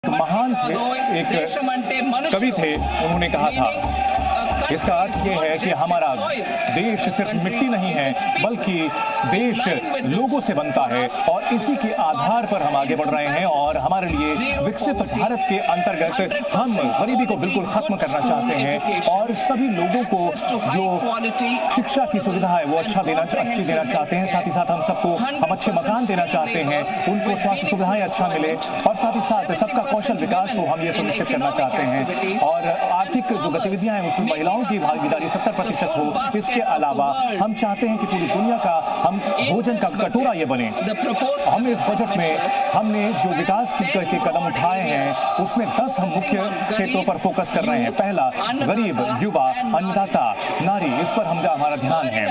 एक महान थे, एक कवि थे, उन्होंने कहा था, इसका अर्थ ये है कि हमारा देश सिर्फ मिट्टी नहीं है बल्कि देश लोगों से बनता है और इसी के आधार पर हम आगे बढ़ रहे हैं। और हमारे लिए विकसित भारत के अंतर्गत हम गरीबी को बिल्कुल खत्म करना चाहते हैं और सभी लोगों को जो शिक्षा की सुविधा है वो अच्छी देना चाहते हैं। साथ ही साथ हम सबको हम अच्छे मकान देना चाहते हैं, उनको स्वास्थ्य सुविधाएं अच्छा मिले और साथ ही साथ सबका कौशल विकास हो, हम ये सुनिश्चित करना चाहते हैं। और आर्थिक जो गतिविधियां हैं उसमें महिलाओं की भागीदारी 70% हो। इसके अलावा हम चाहते हैं कि पूरी दुनिया का हम भोजन का कटोरा ये बने। हम इस बजट में हमने जो विकास के कदम उठाए हैं उसमें 10 हम मुख्य क्षेत्रों पर फोकस कर रहे हैं। पहला, गरीब, युवा, अन्नदाता, नारी, इस पर हमारा ध्यान है।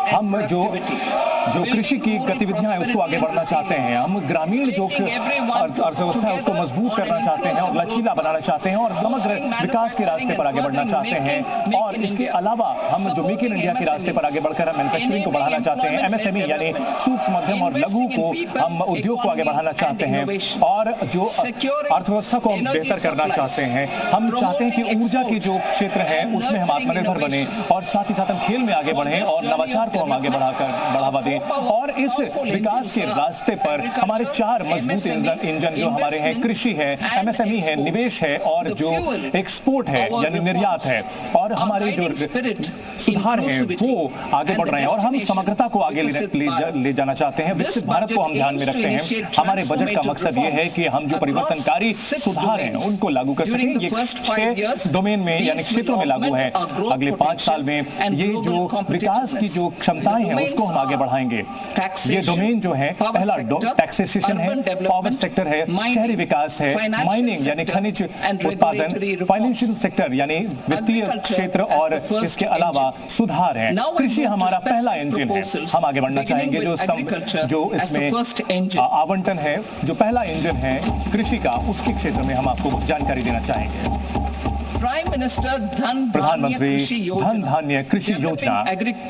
हम जो कृषि की गतिविधियां हैं उसको आगे बढ़ना चाहते हैं। हम ग्रामीण जो अर्थव्यवस्था है उसको मजबूत करना चाहते हैं और लचीला बनाना चाहते हैं और समग्र विकास के रास्ते पर आगे बढ़ना चाहते हैं। और इसके अलावा हम जो मेक इन इंडिया के रास्ते पर आगे बढ़कर हम मैन्युफैक्चरिंग को बढ़ाना चाहते हैं, एमएसएमई यानी सूक्ष्म, मध्यम और लघु को हम उद्योग को आगे बढ़ाना चाहते हैं और जो अर्थव्यवस्था को हम बेहतर करना चाहते हैं। हम चाहते हैं कि ऊर्जा के जो क्षेत्र है उसमें हम आत्मनिर्भर बने और साथ ही साथ हम खेल में आगे बढ़ें और नवाचार को हम आगे बढ़ावा दें। और इस विकास के रास्ते पर हमारे 4 मजबूत इंजन जो हमारे हैं, कृषि है, एमएसएमई है, निवेश है और जो एक्सपोर्ट है यानी निर्यात है और हमारे जो सुधार हैं वो आगे बढ़ रहे हैं। और हम समग्रता को आगे ले जाना चाहते हैं। विकसित भारत को हम ध्यान में रखते हैं। हमारे बजट का मकसद ये है कि हम जो परिवर्तनकारी सुधार हैं उनको लागू कर सकें। ये 6 डोमेन में यानी क्षेत्रों में लागू है। अगले 5 साल में ये जो विकास की जो क्षमताएं हैं उसको हम आगे बढ़ाएंगे। ये डोमेन जो है, पहला टैक्सेशन है, पावर सेक्टर है, शहरी विकास है, माइनिंग यानी खनिज उत्पादन, फाइनेंशियल सेक्टर यानी वित्तीय क्षेत्र और इसके अलावा सुधार है। कृषि हमारा पहला इंजन है। हम आगे बढ़ना चाहेंगे। जो इसमें आवंटन है, जो पहला इंजन है कृषि का, उसके क्षेत्र में हम आपको जानकारी देना चाहेंगे। प्रधानमंत्री धन धान्य कृषि योजना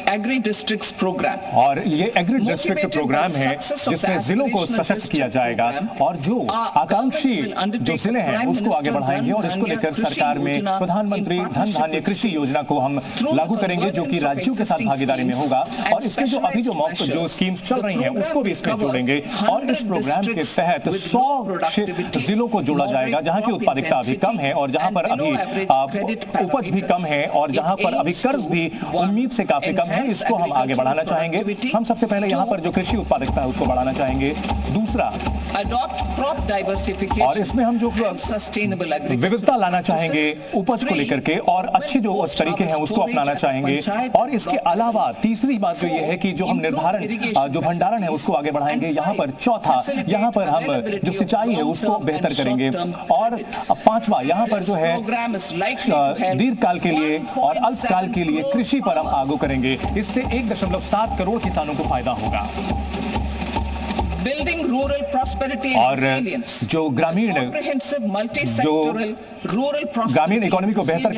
एग्री डिस्ट्रिक्ट्स प्रोग्राम, और ये एग्री डिस्ट्रिक्ट प्रोग्राम है जिसमें जिलों को सशक्त किया जाएगा और जो आकांक्षी जो जिले हैं उसको आगे बढ़ाएंगे। और इसको लेकर सरकार में प्रधानमंत्री धन धान्य कृषि योजना को हम लागू करेंगे जो कि राज्यों के साथ भागीदारी में होगा। और इसमें जो अभी जो स्कीम्स चल रही हैं उसको भी इसमें जोड़ेंगे और इस प्रोग्राम के तहत 100 जिलों को जोड़ा जाएगा जहां की उत्पादकता अभी कम है और जहां पर अभी उपज भी कम है और जहां पर अभी कर्ज भी उम्मीद से काफी कम है। इसको हम आगे बढ़ाना चाहेंगे। हम सबसे पहले यहां पर जो कृषि उत्पादकता है उसको बढ़ाना चाहेंगे। दूसरा, और इसमें हम जो विविधता लाना चाहेंगे उपज को लेकर के और अच्छे जो तरीके हैं उसको अपनाना चाहेंगे। और इसके अलावा तीसरी बात जो ये है कि जो हम जो भंडारण है उसको आगे बढ़ाएंगे। यहाँ पर चौथा, यहाँ पर हम जो सिंचाई है उसको बेहतर करेंगे। और 5वां, यहाँ पर जो है दीर्घकाल के लिए और अल्पकाल के लिए कृषि पर हम आगू करेंगे। इससे 1.7 करोड़ किसानों को फायदा होगा। और जो ग्रामीण इकोनॉमी को बेहतर